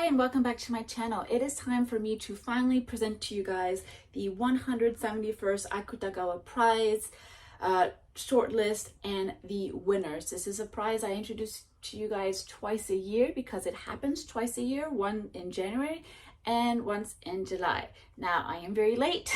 and welcome back to my channel. It is time for me to finally present to you guys the 171st Akutagawa Prize shortlist and the winners. This is a prize I introduce to you guys twice a year because it happens twice a year, one in January and once in July. Now, I am very late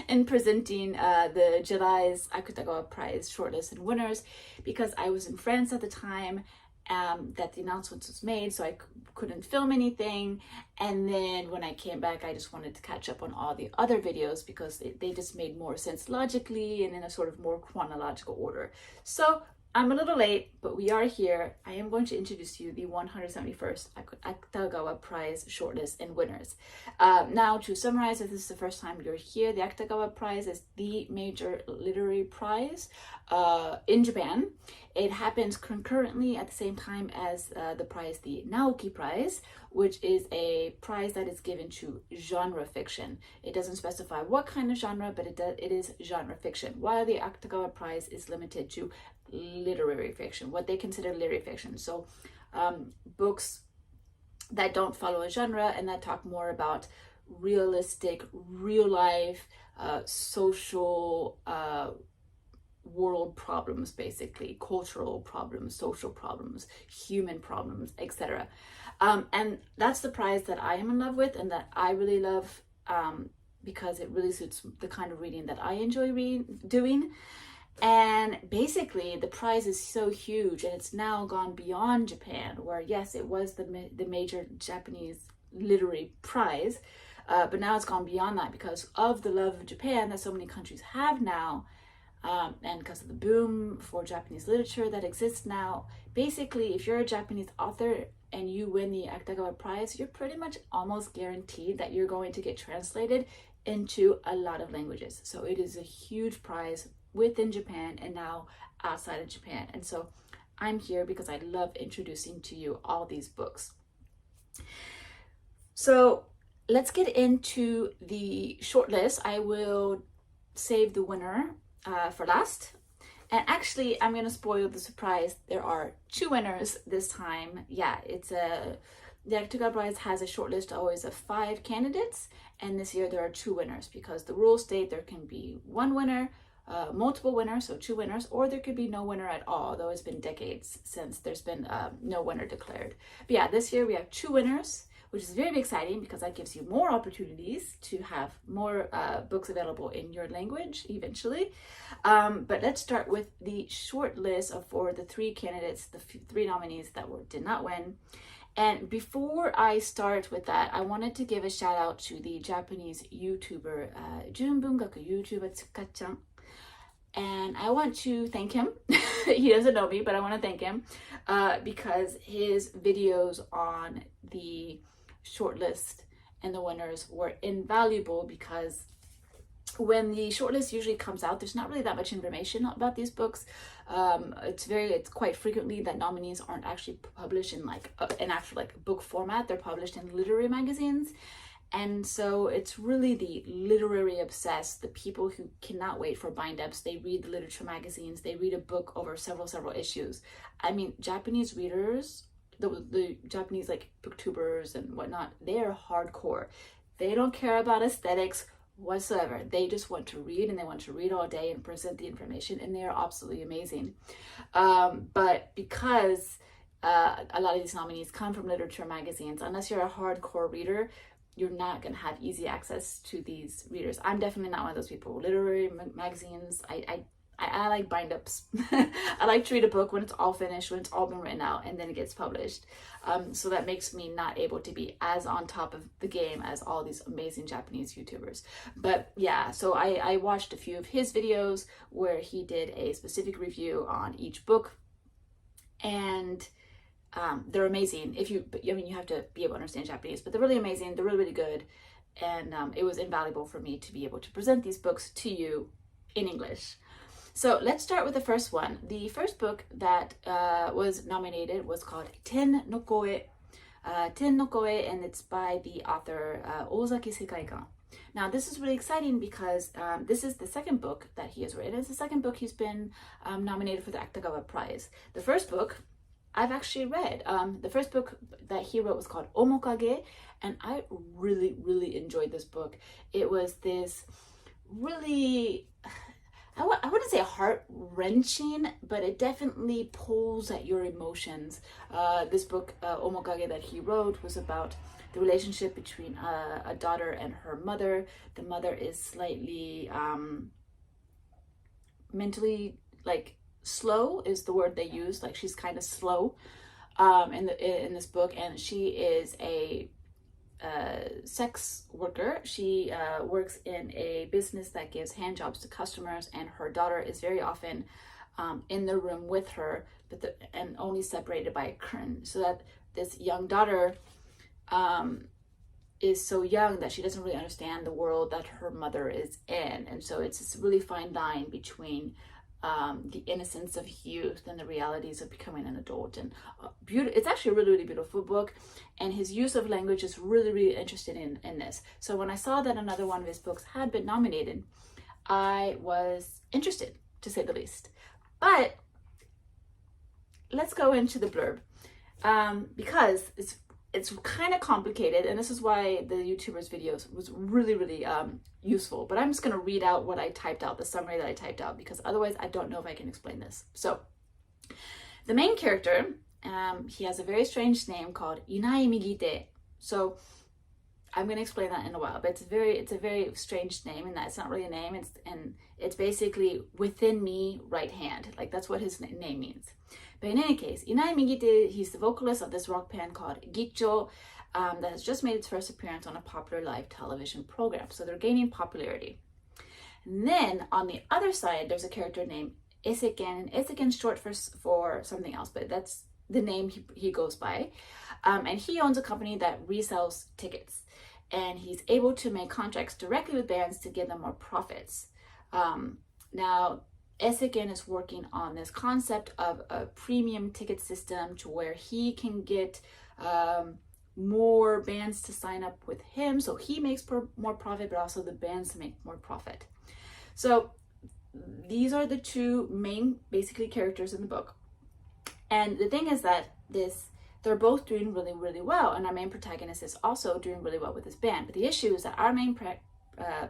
in presenting the July's Akutagawa Prize shortlist and winners because I was in France at the time that the announcement was made, so I couldn't film anything. And then when I came back, I just wanted to catch up on all the other videos because they just made more sense logically and in a sort of more chronological order. So I'm a little late, but we are here. I am going to introduce to you the 171st Akutagawa Prize shortlist and winners. Now, to summarize, if this is the first time you're here, the Akutagawa Prize is the major literary prize in Japan. It happens concurrently at the same time as the prize, the Naoki Prize, which is a prize that is given to genre fiction. It doesn't specify what kind of genre, but it is genre fiction, while the Akutagawa Prize is limited to literary fiction, what they consider literary fiction. So books that don't follow a genre and that talk more about realistic, real life, social world problems, basically cultural problems, social problems, human problems, etc. And that's the prize that I am in love with and that I really love because it really suits the kind of reading that I enjoy doing. And basically the prize is so huge and it's now gone beyond Japan, where yes, it was the major Japanese literary prize, but now it's gone beyond that because of the love of Japan that so many countries have now, and because of the boom for Japanese literature that exists now. Basically, if you're a Japanese author and you win the Akutagawa Prize, you're pretty much almost guaranteed that you're going to get translated into a lot of languages. So it is a huge prize within Japan and now outside of Japan. And so I'm here because I love introducing to you all these books. So let's get into the shortlist. I will save the winner for last. And actually, I'm going to spoil the surprise. There are two winners this time. Yeah, the Akutagawa Prize has a shortlist always of 5 candidates. And this year there are 2 winners because the rules state there can be 1 winner, multiple winners, so 2 winners, or there could be no winner at all, though it's been decades since there's been no winner declared. But yeah, this year we have 2 winners, which is very exciting because that gives you more opportunities to have more books available in your language eventually. But let's start with the short list for the 3 candidates, the 3 nominees that did not win. And before I start with that, I wanted to give a shout out to the Japanese YouTuber, Junbungaku YouTuber Tsuka-chan. And I want to thank him. He doesn't know me, but I want to thank him because his videos on the shortlist and the winners were invaluable, because when the shortlist usually comes out, there's not really that much information about these books. It's quite frequently that nominees aren't actually published in like an actual like book format. They're published in literary magazines. And so it's really the literary obsessed, the people who cannot wait for bind-ups. They read the literature magazines, they read a book over several issues. I mean, Japanese readers, the Japanese like booktubers and whatnot, they are hardcore. They don't care about aesthetics whatsoever. They just want to read, and they want to read all day and present the information, and they are absolutely amazing. But because a lot of these nominees come from literature magazines, unless you're a hardcore reader, you're not going to have easy access to these readers. I'm definitely not one of those people. Literary magazines, I like bind-ups. I like to read a book when it's all finished, when it's all been written out, and then it gets published. So that makes me not able to be as on top of the game as all these amazing Japanese YouTubers. But yeah, so I watched a few of his videos where he did a specific review on each book, and they're amazing. You have to be able to understand Japanese, but they're really amazing. They're really good. And it was invaluable for me to be able to present these books to you in English. So let's start with the first one. The first book that was nominated was called Ten Noco, and it's by the author Ozaki Sekaikan. Now, this is really exciting because this is the second book that he has written. It's the second book he's been nominated for the Akutagawa Prize. The first book, I've actually read. The first book that he wrote was called Omokage, and I really enjoyed this book. It was this really, I wouldn't say heart-wrenching, but it definitely pulls at your emotions. This book, Omokage, that he wrote was about the relationship between a daughter and her mother. The mother is slightly mentally, like, slow is the word they use. Like, she's kind of slow in this book, and she is a sex worker. She works in a business that gives hand jobs to customers, and her daughter is very often in the room with her, and only separated by a curtain, so that this young daughter is so young that she doesn't really understand the world that her mother is in. And so it's this really fine line between the innocence of youth and the realities of becoming an adult. And it's actually a really beautiful book, and his use of language is really interested in this. So when I saw that another one of his books had been nominated, I was interested, to say the least. But let's go into the blurb, because it's kind of complicated, and this is why the YouTuber's videos was really useful. But I'm just going to read out what I typed out, the summary that I typed out, because otherwise I don't know if I can explain this. So the main character, he has a very strange name called Inai Migite. So I'm going to explain that in a while, but it's a very strange name, and that it's not really a name. It's basically within me right hand. Like, that's what his name means. But in any case, Inai Migite, he's the vocalist of this rock band called Gicho, that has just made its first appearance on a popular live television program. So they're gaining popularity. And then on the other side, there's a character named Eseken. Eseken's short for something else, but that's the name he goes by. And he owns a company that resells tickets. And he's able to make contracts directly with bands to give them more profits. Now, Eseken is working on this concept of a premium ticket system to where he can get more bands to sign up with him, so he makes more profit, but also the bands make more profit. So these are the two main, basically, characters in the book. And the thing is that they're both doing really well, and our main protagonist is also doing really well with his band. But the issue is that our main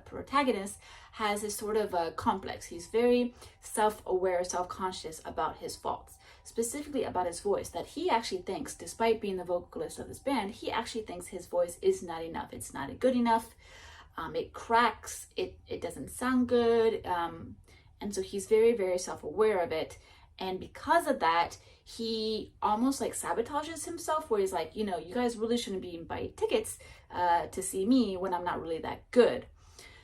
protagonist has this sort of a complex. He's very self-aware, self-conscious about his faults, specifically about his voice, that he actually thinks, despite being the vocalist of his band, he actually thinks his voice is not enough. It's not good enough. It cracks. It doesn't sound good. And so he's very self-aware of it. And because of that, he almost like sabotages himself, where he's like, you guys really shouldn't be buying tickets to see me when I'm not really that good.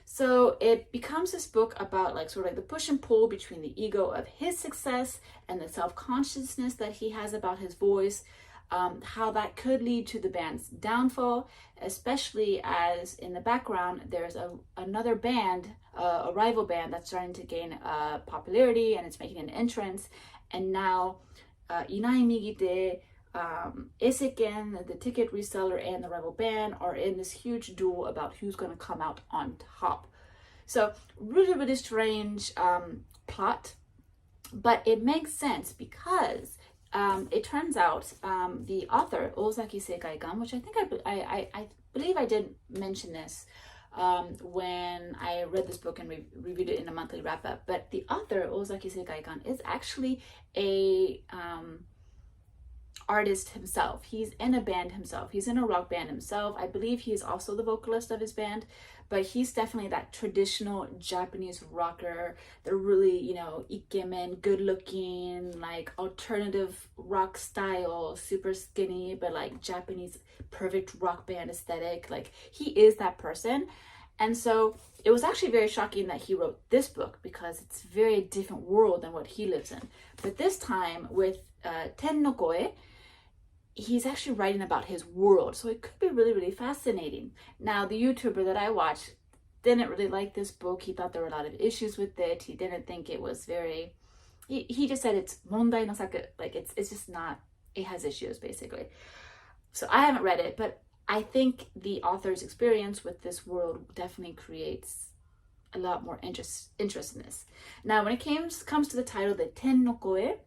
So it becomes this book about like sort of like the push and pull between the ego of his success and the self-consciousness that he has about his voice, how that could lead to the band's downfall, especially as in the background there's another band, a rival band that's starting to gain popularity, and it's making an entrance. And now Inai Migite, Eseken, the ticket reseller, and the rival band are in this huge duel about who's going to come out on top. So really strange plot, but it makes sense because it turns out the author, Ozaki Sekaikan, which I think I believe I did mention this when I read this book and reviewed it in a monthly wrap-up, but the author, Ozaki Sekaikan, is actually a artist himself. He's in a band himself. He's in a rock band himself. I believe he's also the vocalist of his band, but he's definitely that traditional Japanese rocker. They're really, ikemen, good looking, like alternative rock style, super skinny, but like Japanese perfect rock band aesthetic. Like, he is that person. And so it was actually very shocking that he wrote this book, because it's a very different world than what he lives in. But this time with Ten no Koe, he's actually writing about his world, so it could be really fascinating. Now, the YouTuber that I watched didn't really like this book. He thought there were a lot of issues with it. He didn't think it was very, he just said it's mondai no saku, like it's just not, it has issues basically. So I haven't read it, but I think the author's experience with this world definitely creates a lot more interest in this. Now, when it comes to the title, the Ten no Koe,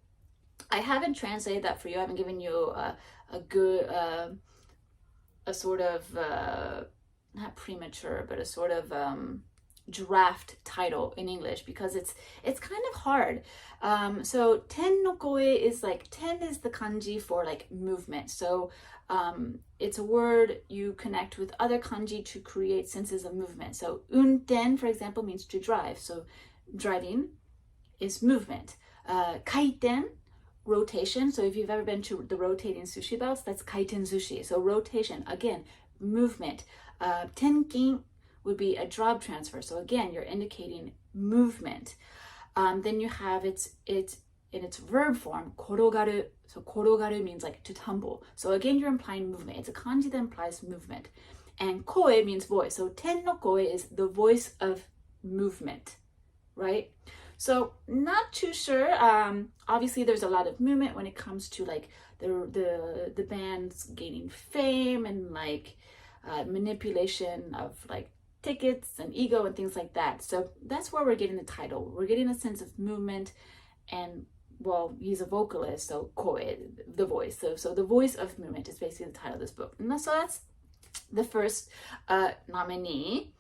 I haven't translated that for you. I haven't given you a good, a sort of, not premature, but a sort of draft title in English because it's kind of hard. So ten no koe is like, ten is the kanji for like movement. So it's a word you connect with other kanji to create senses of movement. So unten, for example, means to drive. So driving is movement. Kaiten, rotation. So if you've ever been to the rotating sushi belts, that's kaiten sushi. So rotation, again, movement. Tenkin would be a job transfer. So again, you're indicating movement. Then you have it's in its verb form, korogaru. So korogaru means like to tumble. So again, you're implying movement. It's a kanji that implies movement. And koe means voice. So ten no koe is the voice of movement, right? So not too sure. Obviously, there's a lot of movement when it comes to like the band's gaining fame and like manipulation of like tickets and ego and things like that. So that's where we're getting the title. We're getting a sense of movement, and well, he's a vocalist, so koe, the voice. So the voice of movement is basically the title of this book. And so that's the first nominee.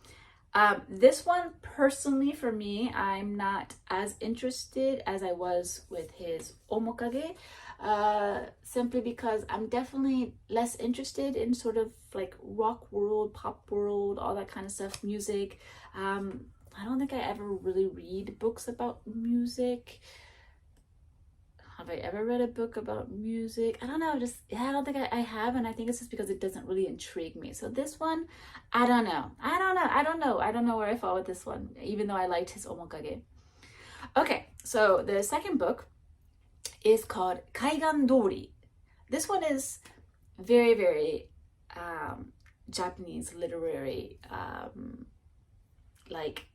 This one, personally, for me, I'm not as interested as I was with his Omokage, simply because I'm definitely less interested in sort of like rock world, pop world, all that kind of stuff, music. I don't think I ever really read books about music. Have I ever read a book about music? I don't know, I don't think I have, and I think it's just because it doesn't really intrigue me. So this one, I don't know where I fall with this one, even though I liked his Omokage. Okay, so the second book is called Kaigan Doori. This one is very, very Japanese literary, like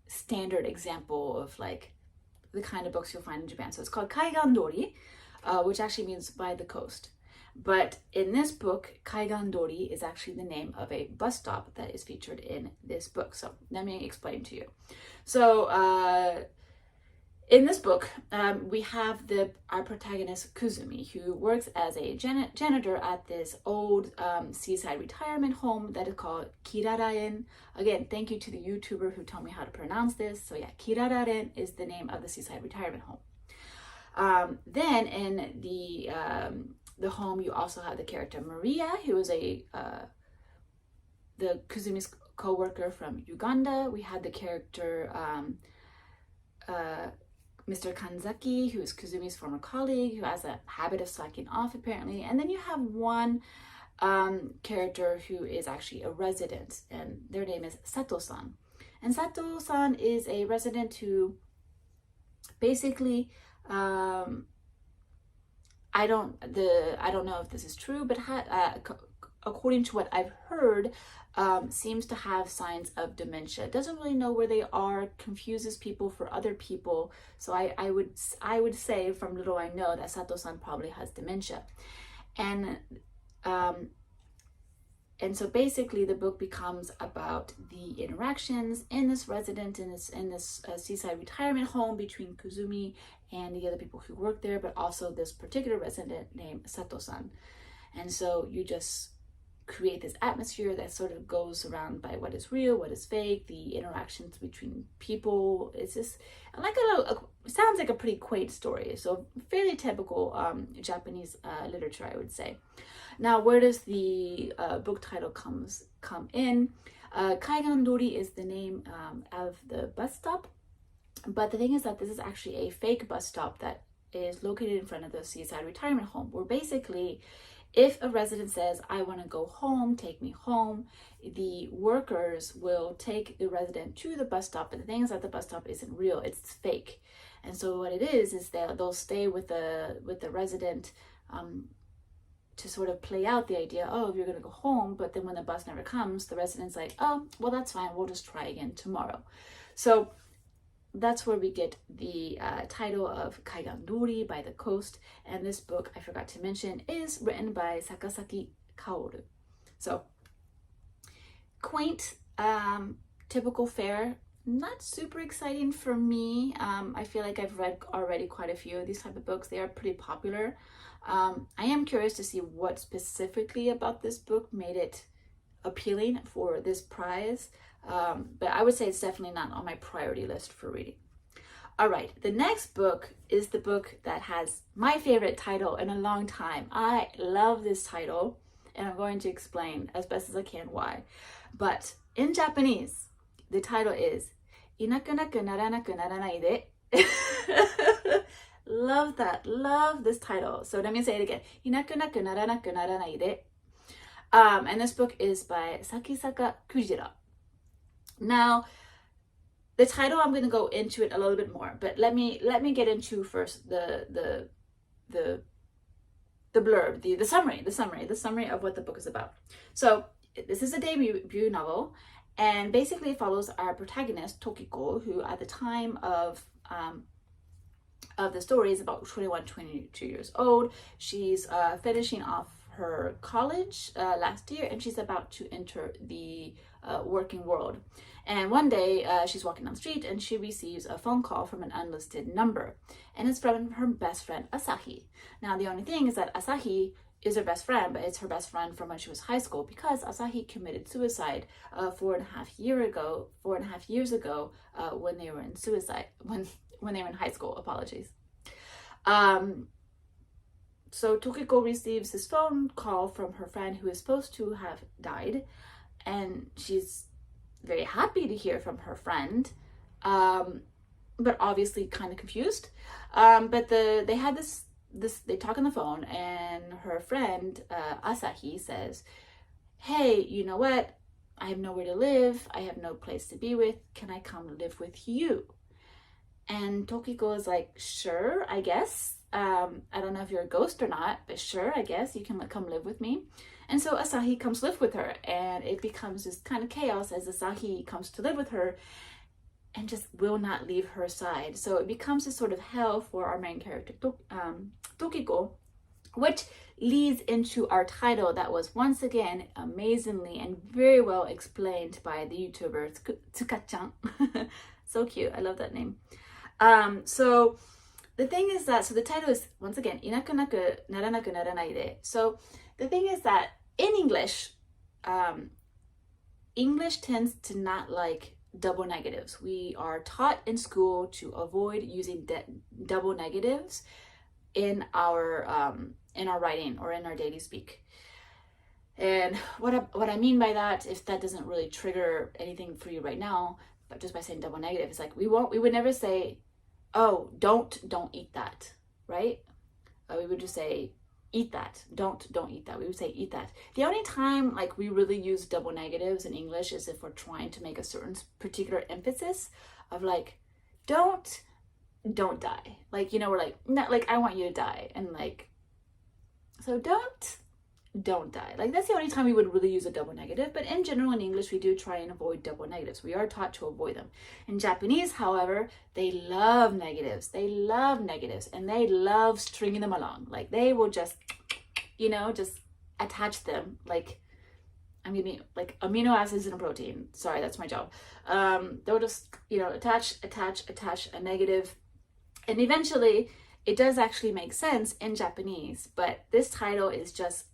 standard example of like the kind of books you'll find in Japan. So it's called Kaigan Doori, which actually means by the coast. But in this book, Kaigan Doori is actually the name of a bus stop that is featured in this book. So let me explain to you. So in this book, we have our protagonist Kuzumi, who works as a janitor at this old seaside retirement home that is called Kirararen. Again, thank you to the YouTuber who told me how to pronounce this. So yeah, Kirararen is the name of the seaside retirement home. Then in the home, you also have the character Maria, who is the Kuzumi's co-worker from Uganda. We had the character Mr. Kanzaki, who is Kuzumi's former colleague, who has a habit of slacking off apparently. And then you have one character who is actually a resident, and their name is Sato-san. And Sato-san is a resident who basically, I don't know if this is true, but according to what I've heard, seems to have signs of dementia. Doesn't really know where they are, confuses people for other people. So I would say, from little I know, that Sato-san probably has dementia. And so basically the book becomes about the interactions in this resident, in this seaside retirement home between Kuzumi and the other people who work there, but also this particular resident named Sato-san. And so you just create this atmosphere that sort of goes around by what is real, what is fake, the interactions between people. It's just like sounds like a pretty quaint story. So fairly typical Japanese literature, I would say. Now, where does the book title come in? Kaigan Doori is the name of the bus stop, but the thing is that this is actually a fake bus stop that is located in front of the seaside retirement home, where basically, if a resident says, I want to go home, take me home, the workers will take the resident to the bus stop. But the thing is that the bus stop isn't real, it's fake. And so what it is they'll stay with the resident to sort of play out the idea, oh, you're going to go home. But then when the bus never comes, the resident's like, oh, well, that's fine, we'll just try again tomorrow. So that's where we get the title of Kaigan Doori, by the coast. And this book, I forgot to mention, is written by Sakasaki Kaoru. So quaint, typical fare, not super exciting for me. I feel like I've read already quite a few of these type of books. They are pretty popular. I am curious to see what specifically about this book made it appealing for this prize. But I would say it's definitely not on my priority list for reading. All right, the next book is the book that has my favorite title in a long time. I love this title, and I'm going to explain as best as I can why. But in Japanese, the title is いなくなくならなくならないで. Love that. Love this title. So let me say it again. いなくなくならなくならないで. And this book is by Sakisaka Kujira. Now, the title, I'm going to go into it a little bit more, but let me get into first the blurb, the summary of what the book is about. So this is a debut novel, and basically it follows our protagonist Tokiko, who at the time of the story is about 22 years old. She's finishing off her college last year, and she's about to enter the working world. And one day she's walking down the street and she receives a phone call from an unlisted number, and it's from her best friend Asahi. Now the only thing is that Asahi is her best friend, but it's her best friend from when she was high school, because Asahi committed suicide 4.5 years ago when they were in when they were in high school. Apologies. So Tokiko receives this phone call from her friend who is supposed to have died, and she's very happy to hear from her friend, but obviously kind of confused. But they had this they talk on the phone, and her friend Asahi says, "Hey, you know what? I have nowhere to live. I have no place to be with. Can I come live with you?" And Tokiko is like, "Sure, I guess. I don't know if you're a ghost or not, but sure, I guess you can come live with me." And so Asahi comes live with her, and it becomes this kind of chaos as Asahi comes to live with her and just will not leave her side. So it becomes this sort of hell for our main character, Tokiko, which leads into our title that was once again amazingly and very well explained by the YouTuber Tsuka-chan. So cute. I love that name. So the thing is that, so the title is, once again, いなくなくならなくならないで. So the thing is that in English, English tends to not like double negatives. We are taught in school to avoid using double negatives in our writing or in our daily speak. And what I mean by that, if that doesn't really trigger anything for you right now, but just by saying double negative, it's like we would never say, "Oh, don't eat that," right? We would just say, "Eat that." Don't eat that. We would say, "Eat that." The only time like we really use double negatives in English is if we're trying to make a certain particular emphasis of like, don't die. Like, you know, we're like, "No, like I want you to die," and like, so don't die. Like that's the only time we would really use a double negative. But in general, in English, we do try and avoid double negatives. We are taught to avoid them. In Japanese, however, they love negatives. They love negatives, and they love stringing them along. Like they will just, you know, just attach them. Like I'm giving like amino acids and a protein. Sorry, that's my job. They'll just, you know, attach a negative, and eventually it does actually make sense in Japanese. But this title is just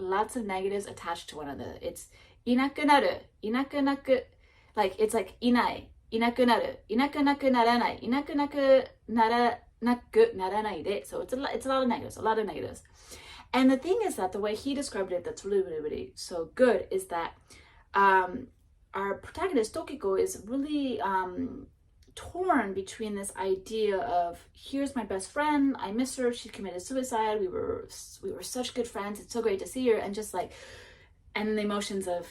lots of negatives attached to one another. It's いなくなる, いなくなく, like it's like いない, いなくなる, いなくなくならない, いなくなくならないで. So it's a lot of negatives, And the thing is that the way he described it, that's really so good, is that our protagonist Tokiko is really torn between this idea of, here's my best friend, I miss her, she committed suicide, we were such good friends, it's so great to see her, and just like, and the emotions of,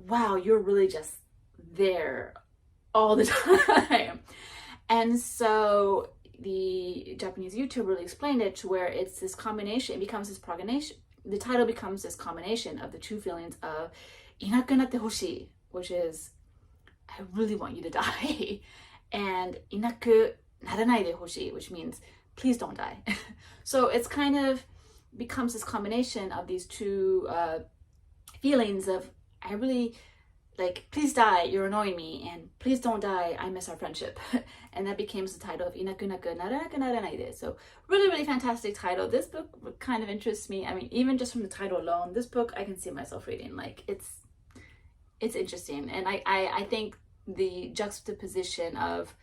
wow, you're really just there all the time. And so the Japanese YouTuber really explained it to where it's this combination, it becomes this combination, the title becomes this combination of the two feelings of いなくなってほしい, which is, I really want you to die, and いなくならないでほしい, which means please don't die. So it's kind of becomes this combination of these two feelings of, I really like, please die, you're annoying me, and please don't die, I miss our friendship. And that became the title of いなくなくならないで. So really, really fantastic title. This book kind of interests me. I mean, even just from the title alone, this book I can see myself reading. Like, it's interesting. And I think the juxtaposition of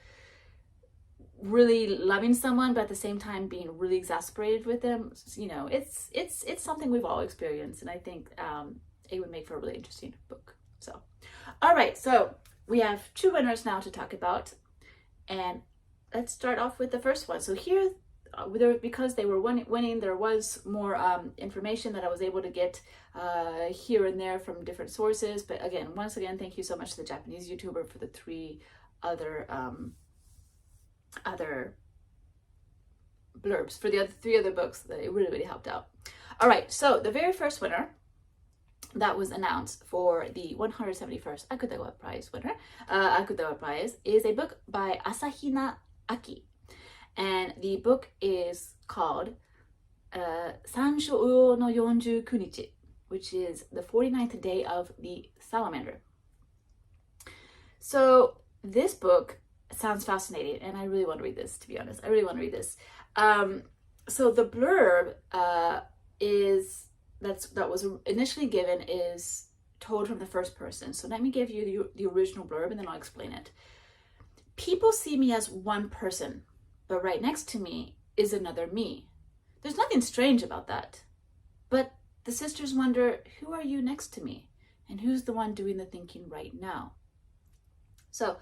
really loving someone but at the same time being really exasperated with them, you know, it's something we've all experienced, and I think it would make for a really interesting book. So all right, so we have two winners now to talk about, and let's start off with the first one. So here, because they were winning, there was more information that I was able to get here and there from different sources. But again, once again, thank you so much to the Japanese YouTuber for the three other blurbs for the three other books that it really helped out. All right, so the very first winner that was announced for the 171st Akutagawa Prize winner, Akutagawa Prize, is a book by Asahina Aki, and the book is called Sanshou Uo no Yonju Kunichi, which is the 49th day of the Salamander. So this book sounds fascinating, and I really want to read this, to be honest. I really want to read this. So the blurb that was initially given is told from the first person. So let me give you the original blurb, and then I'll explain it. People see me as one person, but right next to me is another me. There's nothing strange about that. But the sisters wonder, who are you next to me? And who's the one doing the thinking right now? So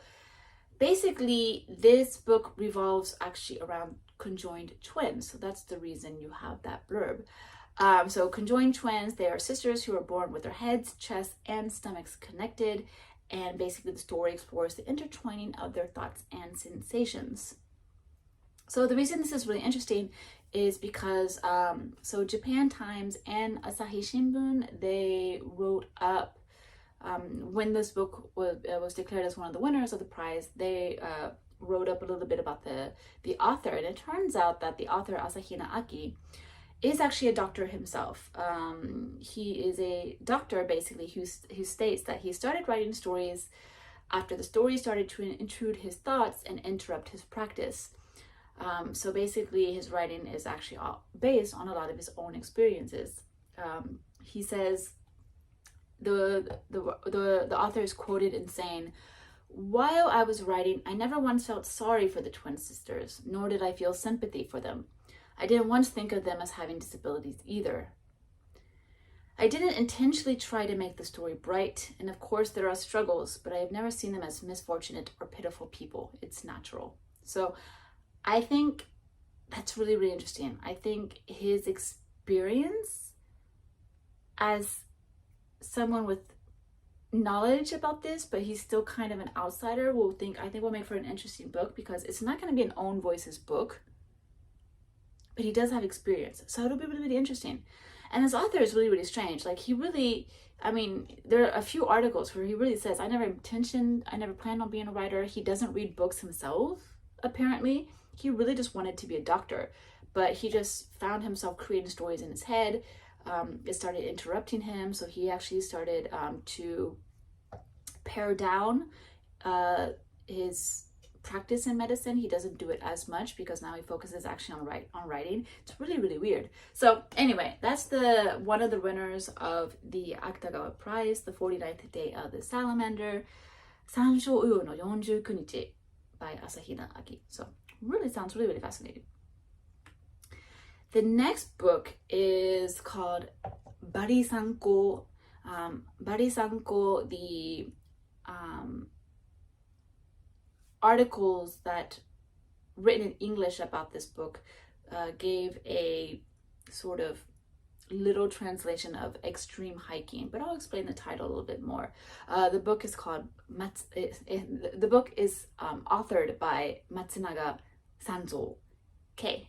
basically, this book revolves actually around conjoined twins. So that's the reason you have that blurb. So conjoined twins, they are sisters who are born with their heads, chests, and stomachs connected. And basically the story explores the intertwining of their thoughts and sensations. So the reason this is really interesting is because, so Japan Times and Asahi Shimbun, they wrote up, when this book was declared as one of the winners of the prize, they wrote up a little bit about the author. And it turns out that the author, Asahina Aki, is actually a doctor himself. He is a doctor, basically, who states that he started writing stories after the story started to intrude his thoughts and interrupt his practice. So basically, his writing is actually all based on a lot of his own experiences. He says, the author is quoted in saying, "While I was writing, I never once felt sorry for the twin sisters, nor did I feel sympathy for them. I didn't once think of them as having disabilities either. I didn't intentionally try to make the story bright, and of course there are struggles, but I have never seen them as misfortunate or pitiful people. It's natural." So I think that's really, really interesting. I think his experience as someone with knowledge about this, but he's still kind of an outsider, I think will make for an interesting book, because it's not going to be an own voices book, but he does have experience. So it'll be really, really interesting. And this author is really, really strange. Like, he really, I mean, there are a few articles where he really says, I never planned on being a writer. He doesn't read books himself, apparently. He really just wanted to be a doctor, but he just found himself creating stories in his head. It started interrupting him, so he actually started to pare down his practice in medicine. He doesn't do it as much because now he focuses actually on writing. It's really, really weird. So anyway, that's one of the winners of the Akutagawa Prize, the 49th day of the Salamander, Sanshou Uo no Yonju Kunichi by Asahina Aki. So really sounds really, really fascinating. The next book is called Bari Sanko. Bari Sanko, the articles that written in English about this book gave a sort of little translation of extreme hiking, but I'll explain the title a little bit more. The book is called the book is authored by Matsunaga Sanzo K.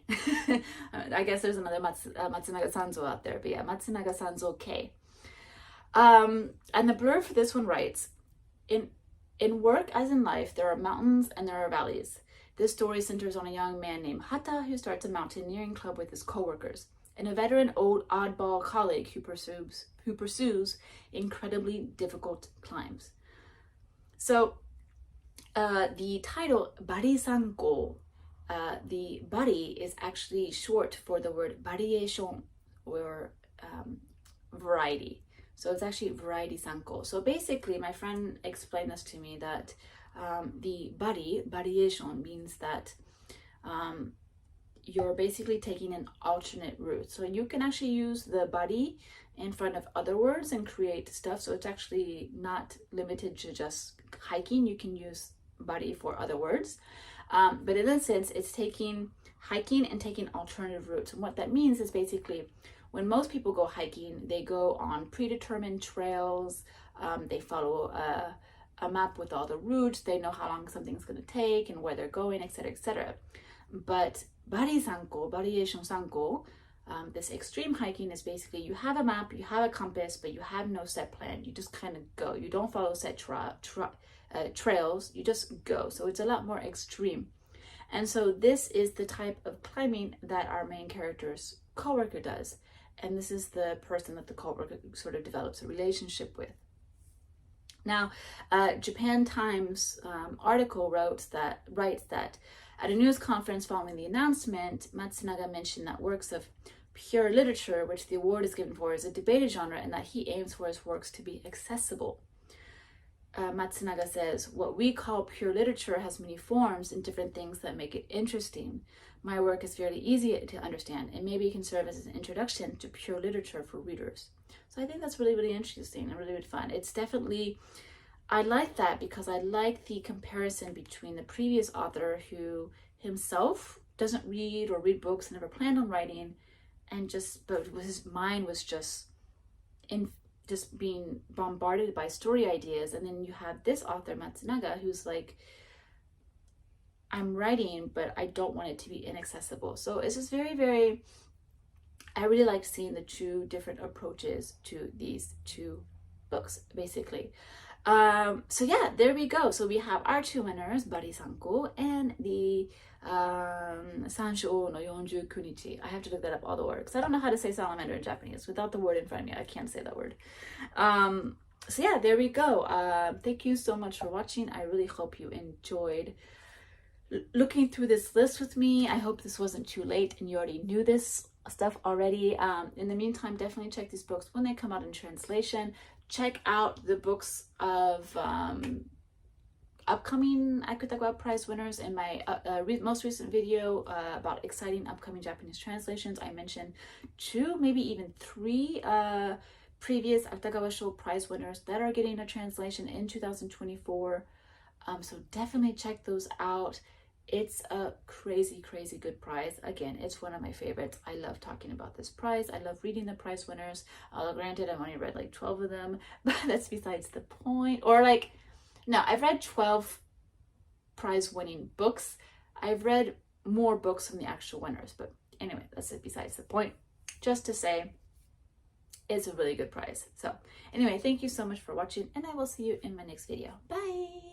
I guess there's another Matsunaga Sanzo out there, but yeah, Matsunaga Sanzo K. And the blurb for this one writes, in work as in life, there are mountains and there are valleys. This story centers on a young man named Hata who starts a mountaineering club with his coworkers, and a veteran oddball colleague who pursues incredibly difficult climbs. So the title Bari Sanko, the bari is actually short for the word variation or variety. So it's actually variety sanko. So basically, my friend explained this to me that the bari, variation, means that you're basically taking an alternate route. So you can actually use the bari in front of other words and create stuff. So it's actually not limited to just hiking. You can use bari for other words. But in this sense, it's taking hiking and taking alternative routes. And what that means is basically when most people go hiking, they go on predetermined trails. They follow a map with all the routes. They know how long something's going to take and where they're going, etc., etc. But bari sanko, variation sanko, this extreme hiking is basically you have a map, you have a compass, but you have no set plan. You just kind of go. You don't follow set trails. You just go. So it's a lot more extreme. And so this is the type of climbing that our main character's coworker does. And this is the person that the coworker sort of develops a relationship with. Now, Japan Times article writes that at a news conference following the announcement, Matsunaga mentioned that works of pure literature, which the award is given for, is a debated genre and that he aims for his works to be accessible. Matsunaga says, what we call pure literature has many forms and different things that make it interesting. My work is fairly easy to understand and maybe can serve as an introduction to pure literature for readers. So I think that's really, really interesting and really, really fun. It's definitely, I like that because I like the comparison between the previous author who himself doesn't read or read books, never planned on writing, and but his mind was just being bombarded by story ideas. And then you have this author, Matsunaga, who's like, I'm writing, but I don't want it to be inaccessible. So it's just very, very, I really like seeing the two different approaches to these two books, basically. So yeah, there we go. So we have our two winners, Bari Sanko and the Sansho Uo no Yonjuku Nichi. I have to look that up all the words because I don't know how to say salamander in Japanese. Without the word in front of me, I can't say that word. So yeah, there we go. Thank you so much for watching. I really hope you enjoyed looking through this list with me. I hope this wasn't too late and you already knew this stuff already. In the meantime, definitely check these books when they come out in translation. Check out the books of upcoming Akutagawa Prize winners. In my most recent video about exciting upcoming Japanese translations, I mentioned 2, maybe even 3 previous Akutagawa Prize winners that are getting a translation in 2024. So definitely check those out. It's a crazy, crazy good prize. Again, it's one of my favorites. I love talking about this prize. I love reading the prize winners. Granted, I've only read like 12 of them, but that's besides the point. Or like, no, I've read 12 prize winning books. I've read more books than the actual winners, but anyway, that's it besides the point. Just to say, it's a really good prize. So anyway, thank you so much for watching and I will see you in my next video. Bye!